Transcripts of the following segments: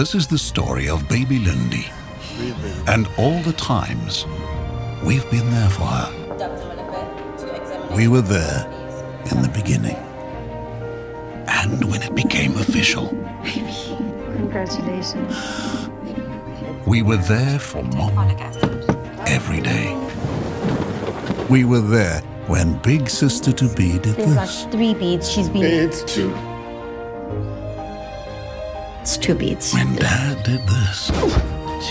This is the story of baby Lindy and all the times we've been there for her. We were there in the beginning and when it became official. Congratulations. We were there for Mom every day. We were there when big sister-to-be did There's this. like 3 beads. She's been... It's 2. It's 2 beads. When Dad did this.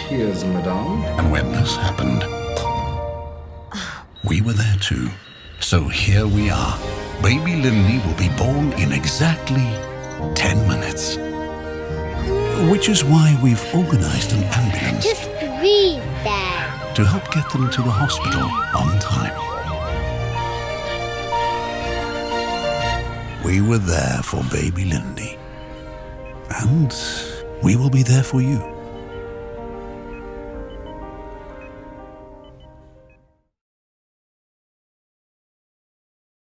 Cheers, madame. And when this happened, we were there too. So here we are. Baby Lindy will be born in exactly 10 minutes. Which is why we've organized an ambulance. Just breathe, Dad. To help get them to the hospital on time. We were there for baby Lindy. And we will be there for you.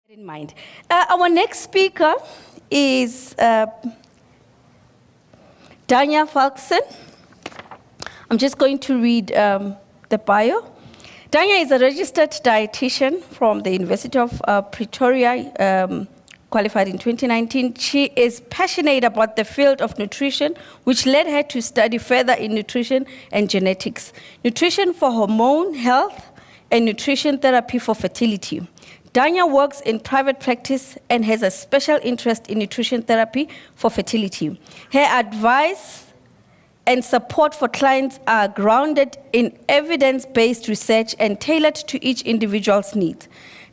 In mind. Our next speaker is Danya Falkson. I'm just going to read the bio. Danya is a registered dietitian from the University of Pretoria, qualified in 2019. She is passionate about the field of nutrition, which led her to study further in nutrition and genetics, nutrition for hormone health, and nutrition therapy for fertility. Danya works in private practice and has a special interest in nutrition therapy for fertility. Her advice and support for clients are grounded in evidence-based research and tailored to each individual's needs.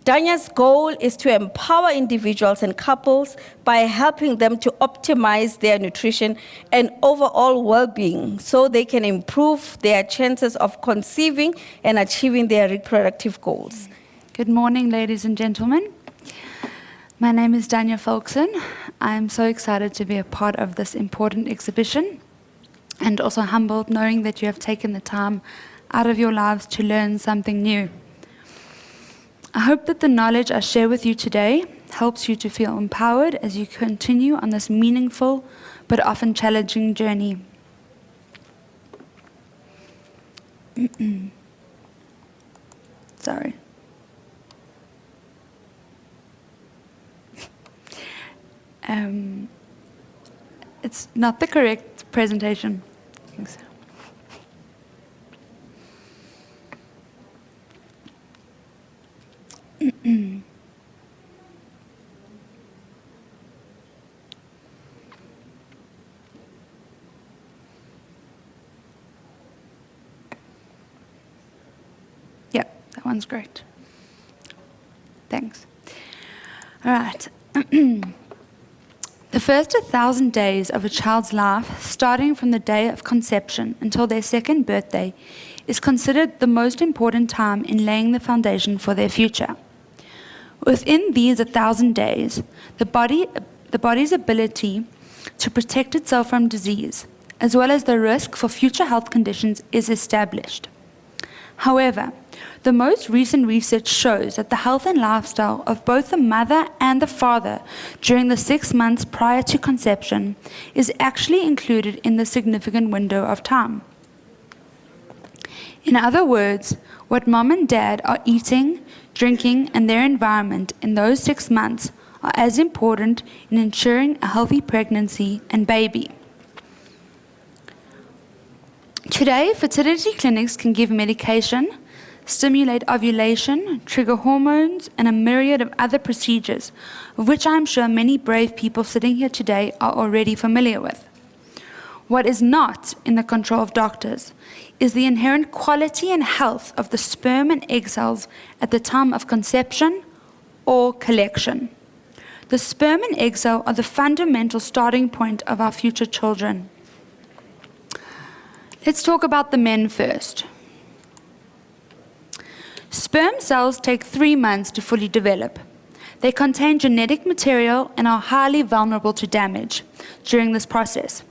Danya's goal is to empower individuals and couples by helping them to optimize their nutrition and overall well-being so they can improve their chances of conceiving and achieving their reproductive goals. Good morning, ladies and gentlemen. My name is Danya Falkson. I'm so excited to be a part of this important exhibition and also humbled knowing that you have taken the time out of your lives to learn something new. I hope that the knowledge I share with you today helps you to feel empowered as you continue on this meaningful but often challenging journey. Sorry. It's not the correct presentation. I think so. Yeah, that one's great. Thanks. All right. The first 1,000 days of a child's life, starting from the day of conception until their 2nd birthday, is considered the most important time in laying the foundation for their future. Within these 1,000 days, the body's ability to protect itself from disease, as well as the risk for future health conditions, is established. However, the most recent research shows that the health and lifestyle of both the mother and the father during the 6 months prior to conception is actually included in the significant window of time. In other words, what mom and dad are eating, drinking, and their environment in those 6 months are as important in ensuring a healthy pregnancy and baby. Today, fertility clinics can give medication, stimulate ovulation, trigger hormones, and a myriad of other procedures, of which I'm sure many brave people sitting here today are already familiar with. What is not in the control of doctors is the inherent quality and health of the sperm and egg cells at the time of conception or collection. The sperm and egg cell are the fundamental starting point of our future children. Let's talk about the men first. Sperm cells take 3 months to fully develop. They contain genetic material and are highly vulnerable to damage during this process.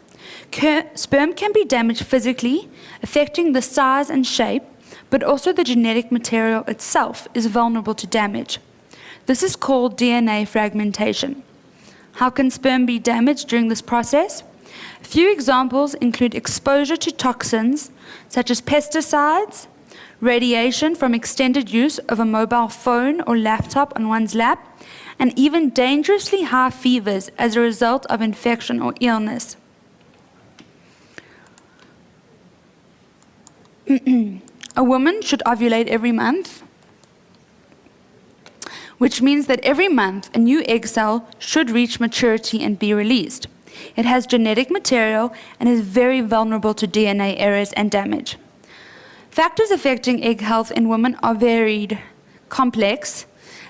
Sperm can be damaged physically, affecting the size and shape, but also the genetic material itself is vulnerable to damage. This is called DNA fragmentation. How can sperm be damaged during this process? A few examples include exposure to toxins such as pesticides, radiation from extended use of a mobile phone or laptop on one's lap, and even dangerously high fevers as a result of infection or illness. A woman should ovulate every month, which means that every month a new egg cell should reach maturity and be released. It has genetic material and is very vulnerable to DNA errors and damage. Factors affecting egg health in women are varied, complex,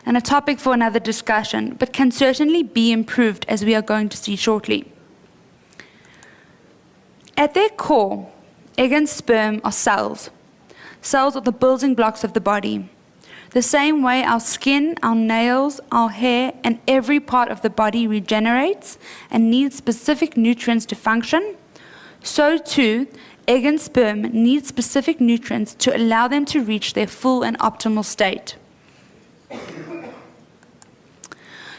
and a topic for another discussion, but can certainly be improved, as we are going to see shortly. At their core, egg and sperm are cells. Cells are the building blocks of the body. The same way our skin, our nails, our hair, and every part of the body regenerates and needs specific nutrients to function, so too, egg and sperm need specific nutrients to allow them to reach their full and optimal state.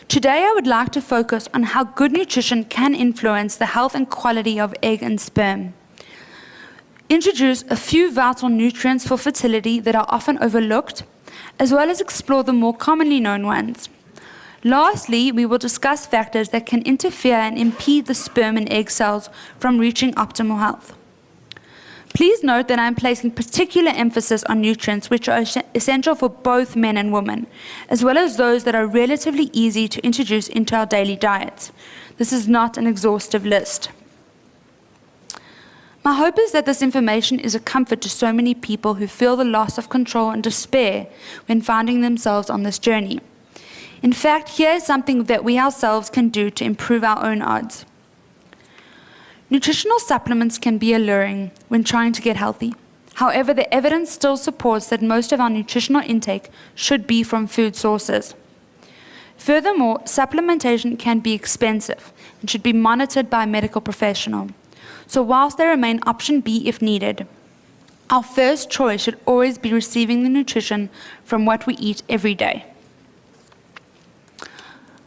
Today, I would like to focus on how good nutrition can influence the health and quality of egg and sperm. Introduce a few vital nutrients for fertility that are often overlooked, as well as explore the more commonly known ones. Lastly, we will discuss factors that can interfere and impede the sperm and egg cells from reaching optimal health. Please note that I am placing particular emphasis on nutrients which are essential for both men and women, as well as those that are relatively easy to introduce into our daily diets. This is not an exhaustive list. My hope is that this information is a comfort to so many people who feel the loss of control and despair when finding themselves on this journey. In fact, here is something that we ourselves can do to improve our own odds. Nutritional supplements can be alluring when trying to get healthy. However, the evidence still supports that most of our nutritional intake should be from food sources. Furthermore, supplementation can be expensive and should be monitored by a medical professional. So whilst they remain option B if needed, our first choice should always be receiving the nutrition from what we eat every day.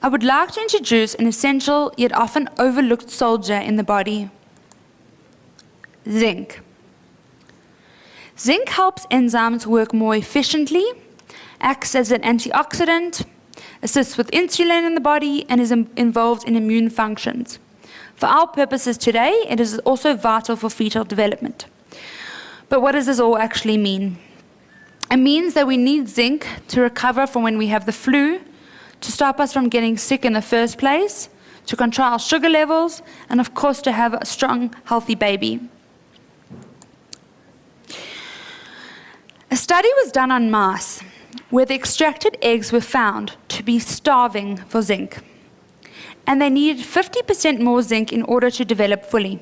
I would like to introduce an essential yet often overlooked soldier in the body: zinc. Zinc helps enzymes work more efficiently, acts as an antioxidant, assists with insulin in the body, and is involved in immune functions. For our purposes today, it is also vital for fetal development. But what does this all actually mean? It means that we need zinc to recover from when we have the flu, to stop us from getting sick in the first place, to control our sugar levels, and of course to have a strong, healthy baby. A study was done on mice where the extracted eggs were found to be starving for zinc, and they needed 50% more zinc in order to develop fully.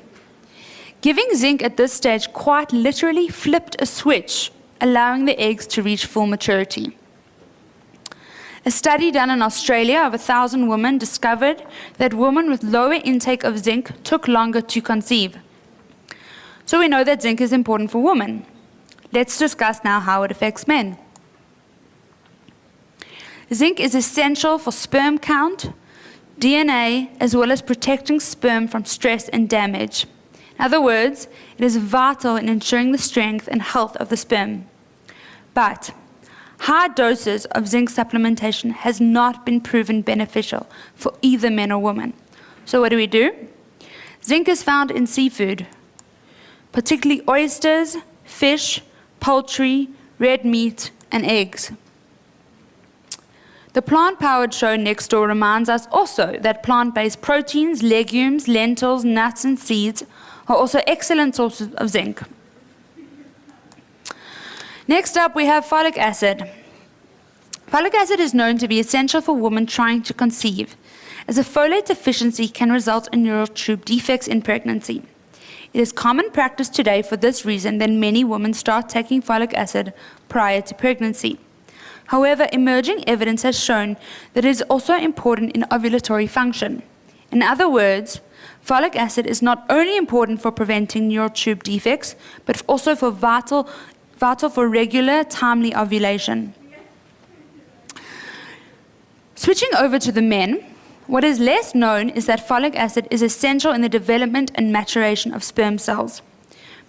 Giving zinc at this stage quite literally flipped a switch, allowing the eggs to reach full maturity. A study done in Australia of 1,000 women discovered that women with lower intake of zinc took longer to conceive. So we know that zinc is important for women. Let's discuss now how it affects men. Zinc is essential for sperm count, DNA, as well as protecting sperm from stress and damage. In other words, it is vital in ensuring the strength and health of the sperm. But high doses of zinc supplementation has not been proven beneficial for either men or women. So what do? Zinc is found in seafood, particularly oysters, fish, poultry, red meat, and eggs. The plant-powered show next door reminds us also that plant-based proteins, legumes, lentils, nuts, and seeds are also excellent sources of zinc. Next up, we have folic acid. Folic acid is known to be essential for women trying to conceive, as a folate deficiency can result in neural tube defects in pregnancy. It is common practice today for this reason that many women start taking folic acid prior to pregnancy. However, emerging evidence has shown that it is also important in ovulatory function. In other words, folic acid is not only important for preventing neural tube defects, but also for vital for regular, timely ovulation. Switching over to the men, What is less known is that folic acid is essential in the development and maturation of sperm cells.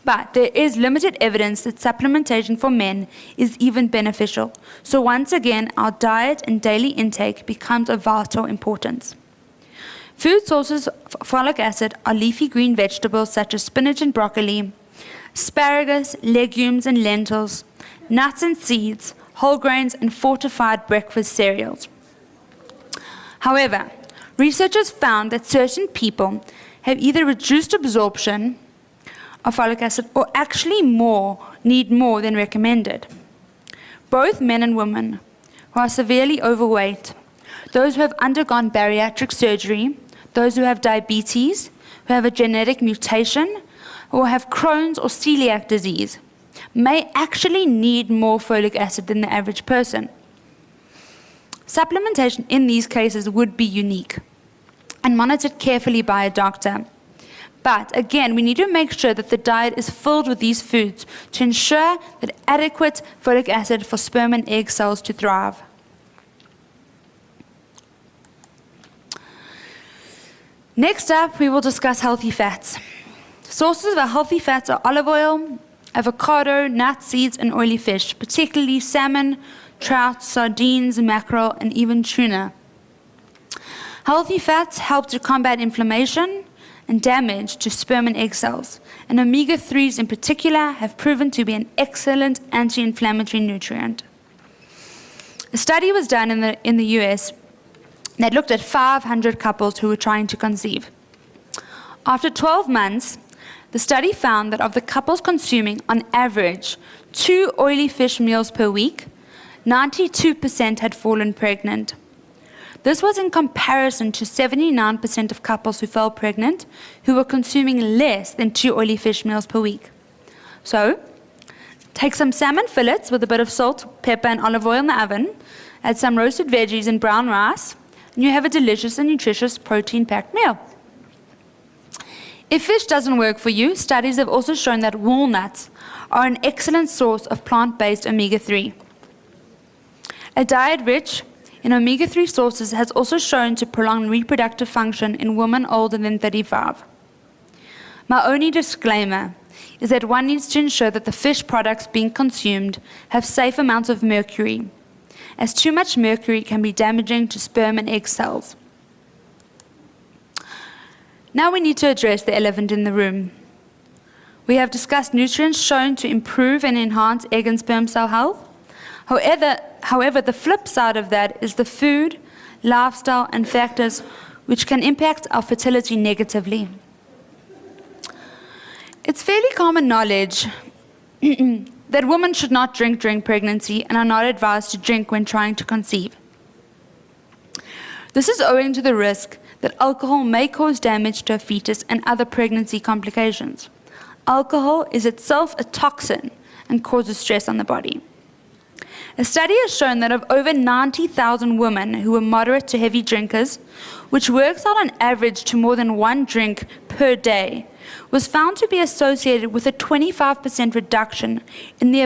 But there is limited evidence that supplementation for men is even beneficial. So once again, our diet and daily intake becomes of vital importance. Food sources for folic acid are leafy green vegetables such as spinach and broccoli, asparagus, legumes and lentils, nuts and seeds, whole grains, and fortified breakfast cereals. However, researchers found that certain people have either reduced absorption of folic acid or actually need more than recommended. Both men and women who are severely overweight, those who have undergone bariatric surgery, those who have diabetes, who have a genetic mutation, or have Crohn's or celiac disease, may actually need more folic acid than the average person. Supplementation in these cases would be unique and monitored carefully by a doctor. But again, we need to make sure that the diet is filled with these foods to ensure that adequate folic acid for sperm and egg cells to thrive. Next up, we will discuss healthy fats. Sources of our healthy fats are olive oil, avocado, nuts, seeds, and oily fish, particularly salmon, trout, sardines, mackerel, and even tuna. Healthy fats help to combat inflammation and damage to sperm and egg cells, and omega-3s in particular have proven to be an excellent anti-inflammatory nutrient. A study was done in the US that looked at 500 couples who were trying to conceive. After 12 months, the study found that of the couples consuming, on average, 2 oily fish meals per week, 92% had fallen pregnant. This was in comparison to 79% of couples who fell pregnant who were consuming less than 2 oily fish meals per week. So, take some salmon fillets with a bit of salt, pepper, and olive oil in the oven, add some roasted veggies and brown rice, and you have a delicious and nutritious protein-packed meal. If fish doesn't work for you, studies have also shown that walnuts are an excellent source of plant-based omega-3. A diet rich in omega-3 sources has also shown to prolong reproductive function in women older than 35. My only disclaimer is that one needs to ensure that the fish products being consumed have safe amounts of mercury, as too much mercury can be damaging to sperm and egg cells. Now we need to address the elephant in the room. We have discussed nutrients shown to improve and enhance egg and sperm cell health. However, the flip side of that is the food, lifestyle, and factors which can impact our fertility negatively. It's fairly common knowledge that women should not drink during pregnancy and are not advised to drink when trying to conceive. This is owing to the risk that alcohol may cause damage to a fetus and other pregnancy complications. Alcohol is itself a toxin and causes stress on the body. A study has shown that of over 90,000 women who were moderate to heavy drinkers, which works out on average to more than 1 drink per day, was found to be associated with a 25% reduction in the